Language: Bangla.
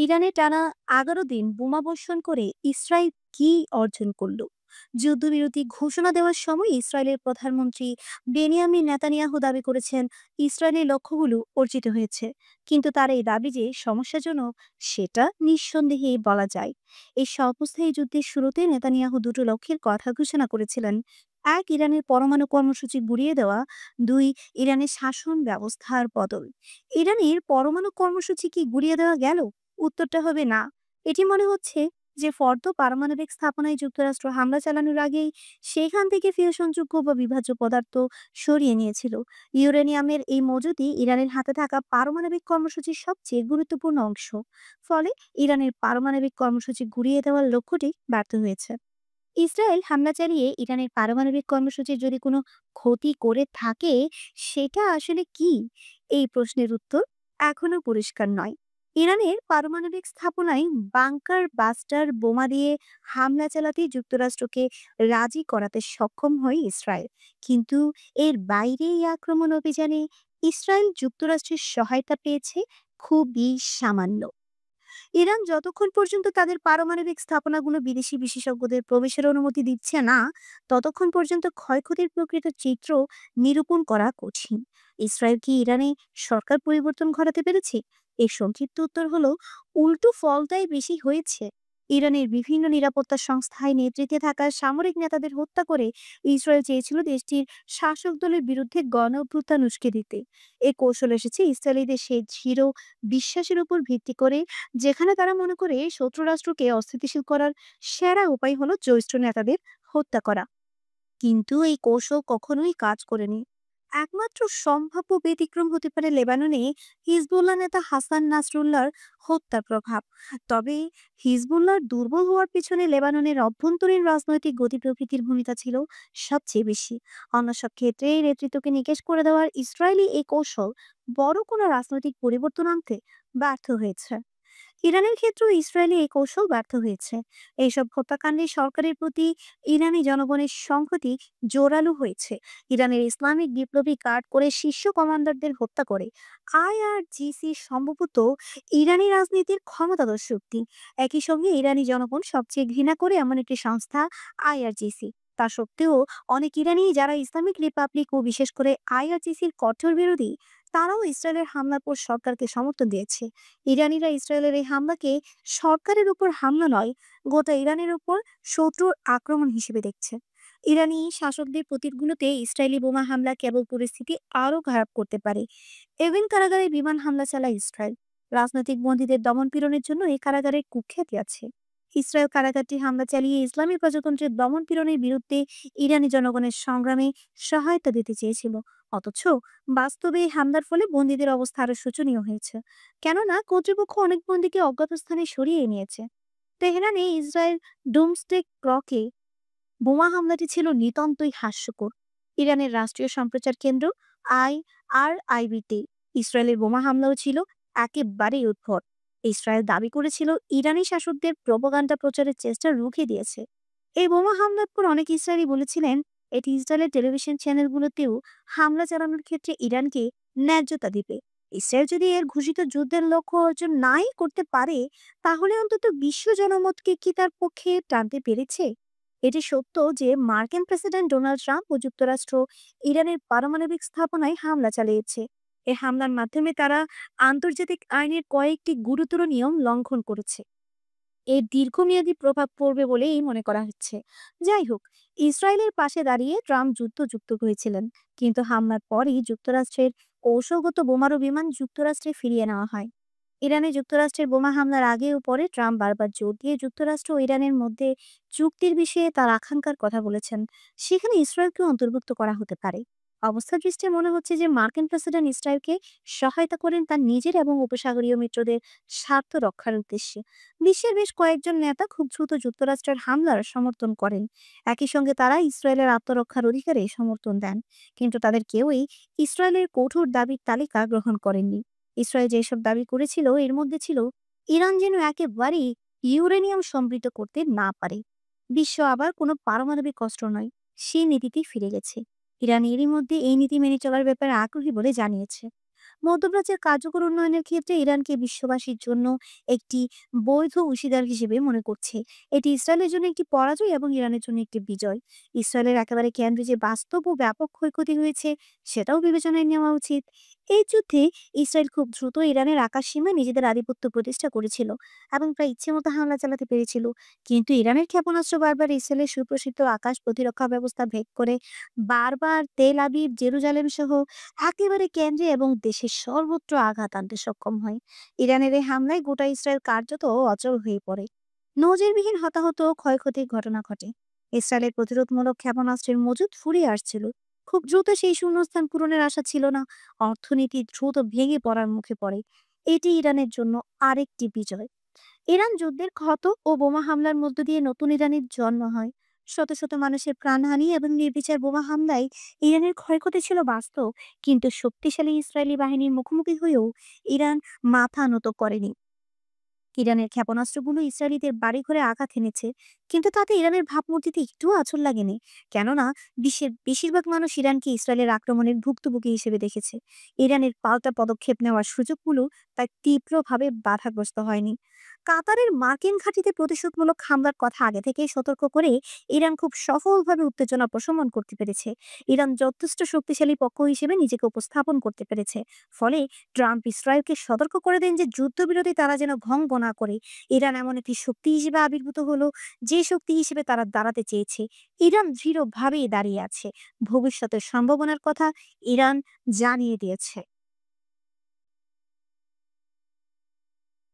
ইরানে টানা ১১ দিন বোমাবর্ষণ করে ইসরায়েল কি অর্জন করল? যুদ্ধবিরতি ঘোষণা দেওয়ার সময় ইসরায়েলের প্রধানমন্ত্রী বেনিয়ামিন নেতানিয়াহু দাবি করেছেন ইসরায়েলের লক্ষ্যগুলো অর্জিত হয়েছে, কিন্তু তার এই দাবি যে সমস্যাজনক সেটা নিঃসন্দেহে বলা যায়। এই স্বল্পস্থায়ী যুদ্ধের শুরুতে নেতানিয়াহু দুটো লক্ষ্যের কথা ঘোষণা করেছিলেন: এক, ইরানের পরমাণু কর্মসূচি গুড়িয়ে দেওয়া; দুই, ইরানের শাসন ব্যবস্থার বদল। ইরানের পরমাণু কর্মসূচি কি গুড়িয়ে দেওয়া গেল? উত্তরটা হবে না। এটি মনে হচ্ছে যে ফর্দ পারমাণবিক স্থাপনায় যুক্তরাষ্ট্র হামলা চালানোর আগেই সেখান থেকে ফিউশনযোগ্য বা বিভাজ্য পদার্থ সরিয়ে নিয়েছিল। ইউরেনিয়ামের এই মজুদি ইরানের হাতে থাকা পারমাণবিক কর্মসূচির সবচেয়ে গুরুত্বপূর্ণ অংশ। ফলে ইরানের পারমাণবিক কর্মসূচি ঘুরিয়ে দেওয়ার লক্ষ্যটি ব্যর্থ হয়েছে। ইসরায়েল হামলা চালিয়ে ইরানের পারমাণবিক কর্মসূচির যদি কোনো ক্ষতি করে থাকে, সেটা আসলে কি? এই প্রশ্নের উত্তর এখনো পরিষ্কার নয়। ইরানের পারমাণবিক স্থাপনায় বাংকার বাস্টার বোমা দিয়ে হামলা চালাতে যুক্তরাষ্ট্রকে রাজি করাতে সক্ষম হয় ইসরায়েল, কিন্তু এর বাইরে এই আক্রমণ অভিযানে ইসরায়েল যুক্তরাষ্ট্রের সহায়তা পেয়েছে খুবই সামান্য। ইরান যতক্ষণ পর্যন্ত তাদের পারমাণবিক স্থাপনাগুলো বিদেশি বিশেষজ্ঞদের প্রবেশের অনুমতি দিচ্ছে না, ততক্ষণ পর্যন্ত ক্ষয়ক্ষতির প্রকৃত চিত্র নিরূপণ করা কঠিন। ইসরায়েল কি ইরানে সরকার পরিবর্তন ঘটাতে পেরেছে? এর সংক্ষিপ্ত উত্তর হলো, উল্টো ফলটাই বেশি হয়েছে। ইরানের বিভিন্ন নিরাপত্তা সংস্থায় নেতৃত্বে থাকা সামরিক নেতাদের হত্যা করে ইসরায়েল চেয়েছিল দেশটির শাসক দলের বিরুদ্ধে গণ অভ্যুত্থান উস্কে দিতে। এই কৌশল এসেছে ইসরায়েলিদের সেই দৃঢ় বিশ্বাসের উপর ভিত্তি করে, যেখানে তারা মনে করে শত্রু রাষ্ট্রকে অস্থিতিশীল করার সেরা উপায় হলো জ্যেষ্ঠ নেতাদের হত্যা করা। কিন্তু এই কৌশল কখনোই কাজ করেনি। একমাত্র সম্ভাব্য ব্যতিক্রম হতে পারে লেবাননে হিজবুল্লাহ নেতা হাসান নাসরুল্লাহর হত্যার প্রভাব। তবে হিজবুল্লাহর দুর্বল হওয়ার পিছনে লেবাননের অভ্যন্তরীণ রাজনৈতিক গতি প্রকৃতির ভূমিকা ছিল সবচেয়ে বেশি। অন্য সব ক্ষেত্রে এই নেতৃত্বকে নিকেশ করে দেওয়ার ইসরায়েলি এই কৌশল বড় কোনো রাজনৈতিক পরিবর্তন আনতে ব্যর্থ হয়েছে। ইরানের ক্ষেত্রেও ইসরায়েলি এই কৌশল ব্যর্থ হয়েছে। এইসব হত্যাকাণ্ডে সরকারের প্রতি ইরানি জনগণের সংহতি জোরালো হয়েছে। ইরানের ইসলামিক বিপ্লবী গার্ড করে শীর্ষ কমান্ডারদের হত্যা করে আইআরজিসি সম্ভবত ইরানি রাজনীতির ক্ষমতাধর শক্তি। একই সঙ্গে ইরানি জনগণ সবচেয়ে ঘৃণা করে এমন একটি সংস্থা আইআরজিসি। তা সত্ত্বেও অনেক ইরানি যারা ইসলামিক রিপাবলিক ও বিশেষ করে আইআরজিসির কঠোর বিরোধী, তারাও ইসরায়েলের হামলার পর সরকারকে সমর্থন দিয়েছে। ইরানিরা ইসরায়েলের এই হামলাকে সরকারের উপর হামলা নয়, গোটা ইরানের উপর শত্রুর আক্রমণ হিসেবে দেখছে। ইরানি শাসকদের প্রতীকগুলোতে ইসরায়েলি বোমা হামলা কেবল পরিস্থিতি আরো খারাপ করতে পারে। এভেন কারাগারে বিমান হামলা চালায় ইসরায়েল। রাজনৈতিক বন্দীদের দমন পীড়নের জন্য এই কারাগারের কুখ্যাতি আছে। ইসরায়েল কারাগারটি হামলা চালিয়ে ইসলামী প্রজাতন্ত্রের দমন পীড়নের বিরুদ্ধে ইরানি জনগণের সংগ্রামে সহায়তা দিতে চেয়েছিল। অথচ বাস্তবে এই হামলার ফলে বন্দীদের অবস্থা আরো শোচনীয় হয়েছে, কেননা কর্তৃপক্ষ অনেক বন্দীকে অজ্ঞাত স্থানে সরিয়ে নিয়েছে। তেহরানে ইসরায়েল ডুমসডে ক্লকে বোমা হামলাটি ছিল নিতান্তই হাস্যকর। ইরানের রাষ্ট্রীয় সম্প্রচার কেন্দ্র আইআরআইবিতে ইসরায়েলের বোমা হামলাও ছিল একেবারেই উদ্ভট। ইসরায়েল দাবি করেছিল ইরানি শাসকদের প্রোপাগান্ডা প্রচারের চেষ্টা রুখে দিয়েছে। এই বোমা হামলার পর অনেক ইসরায়েলি বলেছিলেন এটি ইসরায়েলের টেলিভিশন চ্যানেলগুলোতেও হামলা চালানোর ক্ষেত্রে ইরানকে ন্যায্যতা দিবে। ইসরায়েল যদি এর ঘোষিত যুদ্ধের লক্ষ্য অর্জন নাই করতে পারে, তাহলে অন্তত বিশ্ব জনমতকে কি তার পক্ষে টানতে পেরেছে? এটি সত্য যে মার্কিন প্রেসিডেন্ট ডোনাল্ড ট্রাম্প ও যুক্তরাষ্ট্র ইরানের পারমাণবিক স্থাপনায় হামলা চালিয়েছে। এই হামলার মাধ্যমে তারা আন্তর্জাতিক আইনের কয়েকটি গুরুতর নিয়ম লঙ্ঘন করেছে। এর দীর্ঘমেয়াদী প্রভাব পড়বে বলেই মনে করা হচ্ছে। যাই হোক, ইসরায়েলের পাশে দাঁড়িয়ে ট্রাম্প যুদ্ধ যুক্ত হয়েছিলেন, কিন্তু হামলার পরই যুক্তরাষ্ট্রের কৌশলগত বোমারু বিমান যুক্তরাষ্ট্রে ফিরিয়ে নেওয়া হয়। ইরানে যুক্তরাষ্ট্রের বোমা হামলার আগে ও পরে ট্রাম্প বারবার জোর দিয়ে যুক্তরাষ্ট্র ও ইরানের মধ্যে চুক্তির বিষয়ে তার আকাঙ্ক্ষার কথা বলেছেন, সেখানে ইসরায়েলকেও অন্তর্ভুক্ত করা হতে পারে। অবস্থার দৃষ্টিতে মনে হচ্ছে যে মার্কিন প্রেসিডেন্ট ইসরায়েলকে সহায়তা করেন তার নিজের এবং উপসাগরীয় মিত্রদের স্বার্থ রক্ষার উদ্দেশ্যে। বিশ্বের বেশ কয়েকজন নেতা খুব দ্রুত যুক্তরাষ্ট্রের হামলার সমর্থন করেন। একই সঙ্গে তারা ইসরায়েলের আত্মরক্ষার অধিকারে সমর্থন দেন, কিন্তু তাদের কেউই ইসরায়েলের কঠোর দাবির তালিকা গ্রহণ করেননি। ইসরায়েল যেসব দাবি করেছিল এর মধ্যে ছিল ইরান যেন একেবারেই ইউরেনিয়াম সমৃদ্ধ করতে না পারে। বিশ্ব আবার কোনো পারমাণবিক অস্ত্র নয়, সেই নীতিতেই ফিরে গেছে। ইরান এরই মধ্যে এই নীতি মেনে চলার ব্যাপারে আগ্রহী বলে জানিয়েছে। মধ্যপ্রাচ্যের কার্যকর উন্নয়নের ক্ষেত্রে ইরানকে বিশ্ববাসীর জন্য একটি বৈধ অংশীদার হিসেবে মনে করছে। এটি ইসরায়েলের জন্য একটি পরাজয় এবং ইরানের জন্য একটি বিজয়। ইসরায়েলের একেবারে কেন্দ্রে যে বাস্তব ও ব্যাপক ক্ষয়ক্ষতি হয়েছে সেটাও বিবেচনায় নেওয়া উচিত। এই যুদ্ধে ইসরায়েল খুব দ্রুত ইরানের আকাশ সীমায় নিজেদের আধিপত্য প্রতিষ্ঠা করেছিল এবং প্রায় ইচ্ছেমতো হামলা চালাতে পেরেছিল। কিন্তু ইরানের ক্ষেপণাস্ত্র বারবার ইসরায়েলের সুপ্রসিদ্ধ আকাশ প্রতিরক্ষা ব্যবস্থা ভেদ করে বারবার তেল আবিব, জেরুজালেম সহ একেবারে কেন্দ্রে এবং দেশের সর্বত্র আঘাত আনতে সক্ষম হয়। ইরানের এই হামলায় গোটা ইসরায়েল কার্যত অচল হয়ে পড়ে। নজিরবিহীন হতাহত ও ক্ষয়ক্ষতির ঘটনা ঘটে। ইসরায়েলের প্রতিরোধমূলক ক্ষেপণাস্ত্রের মজুদ ফুরিয়ে আসছিল। খুব দ্রুত সেই শূন্যস্থান পূরণের আশা ছিল না। অর্থনীতি দ্রুত ভেঙে পড়ার মুখে পড়ে। এটি ইরানের জন্য আরেকটি বিজয়। ইরান যুদ্ধের ক্ষত ও বোমা হামলার মধ্য দিয়ে নতুন ইরানের জন্ম হয়। শত শত মানুষের প্রাণহানি এবং নির্বিচার বোমা হামলায় ইরানের ক্ষয়ক্ষতি ছিল বাস্তব, কিন্তু শক্তিশালী ইসরায়েলি বাহিনীর মুখোমুখি হয়েও ইরান মাথা নত করেনি। ইরানের ক্ষেপণাস্ত্রগুলো ইসরায়েলিদের বাড়িঘরে আঘাত এনেছে, কিন্তু তাতে ইরানের ভাবমূর্তিতে একটুও আঁচড় লাগেনি। কেননা বিশ্বের বেশিরভাগ মানুষ ইরানকে ইসরায়েলের আক্রমণের ভুক্তভোগী হিসেবে দেখেছে। ইরানের পাল্টা পদক্ষেপ নেওয়ার সুযোগগুলো তাই তীব্রভাবে বাধাগ্রস্ত হয়নি। কাতারের মার্কিন ঘাঁটিতে প্রতিশোধমূলক হামলার কথা আগে থেকেই সতর্ক করে ইরান খুব সফলভাবে উত্তেজনা প্রশমন করতে পেরেছে। ইরান যথেষ্ট শক্তিশালী পক্ষ হিসেবে নিজেকে উপস্থাপন করতে পেরেছে। ফলে ট্রাম্প ইসরায়েলকে সতর্ক করে দেন যে যুদ্ধবিরতি তারা যেন ভঙ্গ না করে। ইরান এমন একটি শক্তি হিসেবে আবির্ভূত হলো যে শক্তি হিসেবে তারা দাঁড়াতে চেয়েছে। ইরান দৃঢ়ভাবেই দাঁড়িয়ে আছে। ভবিষ্যতের সম্ভাবনার কথা ইরান জানিয়ে দিয়েছে।